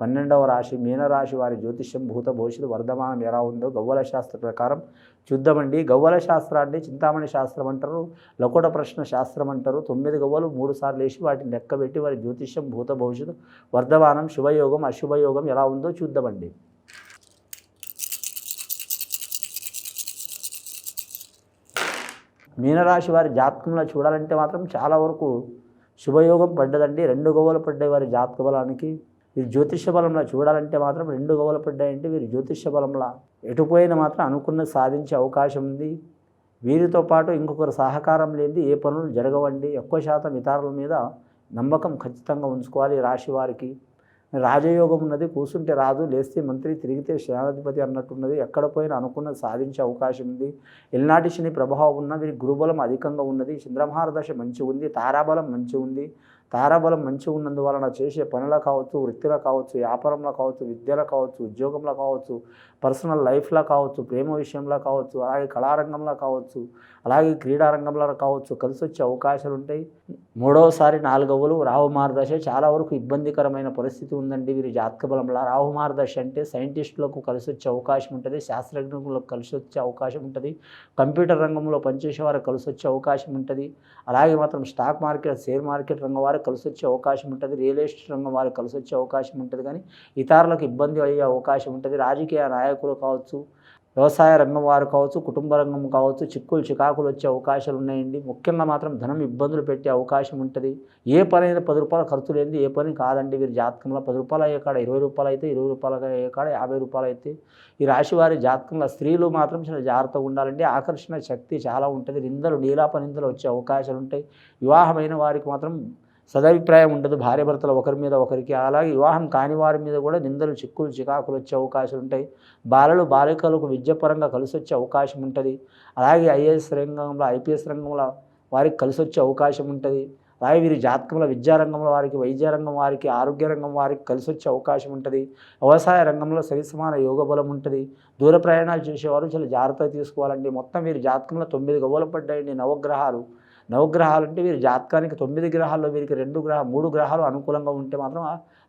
12వ రాశి మీనరాశి వారి జ్యోతిష్యం భూత భవిష్యత్తు వర్ధమానం ఎలా ఉందో గవ్వల శాస్త్ర ప్రకారం చూద్దామండి. గవ్వల శాస్త్రాన్ని చింతామణి శాస్త్రం అంటారు, లకోట ప్రశ్న శాస్త్రం అంటారు. 9 గవ్వలు 3 సార్లు వేసి వాటిని లెక్కబెట్టి వారి జ్యోతిష్యం భూత భవిష్యత్తు వర్ధమానం శుభయోగం అశుభయోగం ఎలా ఉందో చూద్దామండి. మీనరాశి వారి జాతకంలో చూడాలంటే మాత్రం చాలా వరకు శుభయోగం పడ్డదండి. 2 గవ్వలు పడ్డాయి వారి జాతక బలానికి. వీరి జ్యోతిష్య బలంలో చూడాలంటే మాత్రం 2 గవ్వలు పడ్డాయంటే వీరి జ్యోతిష్య బలంలో ఎటుపోయినా మాత్రం అనుకున్నది సాధించే అవకాశం ఉంది. వీరితో పాటు ఇంకొకరు సహకారం లేనిది ఏ పనులు జరగవండి. ఎక్కువ శాతం ఇతరుల మీద నమ్మకం ఖచ్చితంగా ఉంచుకోవాలి. రాశి వారికి రాజయోగం ఉన్నది, కూర్చుంటే రాదు, లేస్తే మంత్రి తిరిగితే సేనాధిపతి అన్నట్టున్నది. ఎక్కడ పోయినా అనుకున్నది సాధించే అవకాశం ఉంది. ఎల్నాటి శని ప్రభావం ఉన్న వీరి గురుబలం అధికంగా ఉన్నది. చంద్రమహార దశ మంచి ఉంది, తారాబలం మంచి ఉంది. తారాబలం మంచి ఉన్నందువలన చేసే పనులు కావచ్చు, వృత్తిలో కావచ్చు, వ్యాపారంలో కావచ్చు, విద్యలో కావచ్చు, ఉద్యోగంలో కావచ్చు, పర్సనల్ లైఫ్లో కావచ్చు, ప్రేమ విషయంలో కావచ్చు, అలాగే కళారంగంలో కావచ్చు, అలాగే క్రీడారంగంలో కావచ్చు కలిసి వచ్చే అవకాశాలు ఉంటాయి. 3వసారి 4 గవ్వలు రాహుమార దశ చాలా వరకు ఇబ్బందికరమైన పరిస్థితి ఉందండి వీరి జాతక బలంలో. రాహుమార దశ అంటే సైంటిస్టులకు కలిసి వచ్చే అవకాశం ఉంటుంది, శాస్త్రజ్ఞులకు కలిసి వచ్చే అవకాశం ఉంటుంది, కంప్యూటర్ రంగంలో పనిచేసే వారికి కలిసి వచ్చే అవకాశం ఉంటుంది. అలాగే మాత్రం స్టాక్ మార్కెట్, షేర్ మార్కెట్ రంగం వారికి కలిసి వచ్చే అవకాశం ఉంటుంది, రియల్ ఎస్టేట్ రంగం వారికి కలిసి వచ్చే అవకాశం ఉంటుంది. కానీ ఇతరులకు ఇబ్బంది అయ్యే అవకాశం ఉంటుంది. రాజకీయ నాయకులు కావచ్చు, వ్యవసాయ రంగం వారు కావచ్చు, కుటుంబ రంగం కావచ్చు, చిక్కులు చికాకులు వచ్చే అవకాశాలు ఉన్నాయండి. ముఖ్యంగా మాత్రం ధనం ఇబ్బందులు పెట్టే అవకాశం ఉంటుంది. ఏ పని అయినా 10 రూపాయలు ఖర్చు లేనిది ఏ పని కాదండి వీరి జాతకంలో. 10 రూపాయలు అయ్యే కాడ 20 రూపాయలు అయితే, 20 రూపాయలు అయ్యే కాడ 50 రూపాయలు అయితే. ఈ రాశి వారి జాతకంలో స్త్రీలు మాత్రం చాలా జాగ్రత్తగా ఉండాలండి. ఆకర్షణ శక్తి చాలా ఉంటుంది. నిందలు నీలాప నిందలు వచ్చే అవకాశాలు ఉంటాయి. వివాహమైన వారికి మాత్రం సదభిప్రాయం ఉండదు భార్యాభర్తలు ఒకరి మీద ఒకరికి. అలాగే వివాహం కాని వారి మీద కూడా నిందలు చిక్కులు చికాకులు వచ్చే అవకాశాలు ఉంటాయి. బాలికలకు విద్యాపరంగా కలిసి వచ్చే అవకాశం ఉంటుంది. అలాగే ఐఏఎస్ రంగంలో, ఐపీఎస్ రంగంలో వారికి కలిసి వచ్చే అవకాశం ఉంటుంది. అలాగే వీరి జాతకంలో విద్యారంగంలో వారికి, వైద్య రంగం వారికి, ఆరోగ్య రంగం వారికి కలిసి వచ్చే అవకాశం ఉంటుంది. వ్యవసాయ రంగంలో సరిసమాన యోగ బలం ఉంటుంది. దూర ప్రయాణాలు చేసేవారు చాలా జాగ్రత్తగా తీసుకోవాలండి. మొత్తం వీరి జాతకంలో 9 గవ్వలు పడ్డాయండి. నవగ్రహాలు అంటే వీరి జాతకానికి 9 గ్రహాల్లో వీరికి 3 గ్రహాలు అనుకూలంగా ఉంటే మాత్రం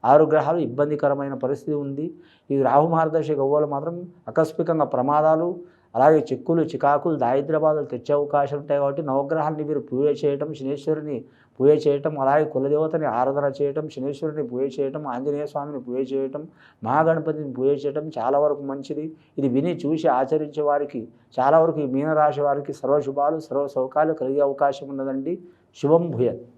6 గ్రహాలు ఇబ్బందికరమైన పరిస్థితి ఉంది. ఈ రాహుమహారదశ గవ్వలు మాత్రం ఆకస్మికంగా ప్రమాదాలు, అలాగే చిక్కులు చికాకులు, దారిద్ర్యబాధలు తెచ్చే అవకాశాలు ఉంటాయి. కాబట్టి నవగ్రహాలని వీరు పూజ చేయటం, శనేశ్వరుని పూజ చేయటం, అలాగే కులదేవతని ఆరాధన చేయటం, శనేశ్వరుని పూజ చేయటం, ఆంజనేయ స్వామిని పూజ చేయటం, మహాగణపతిని పూజ చేయటం చాలా వరకు మంచిది. ఇది విని చూసి ఆచరించే వారికి చాలా వరకు ఈ మీనరాశి వారికి సర్వశుభాలు, సర్వ సౌకాలు కలిగే అవకాశం ఉన్నదండి. శుభం భూయత్.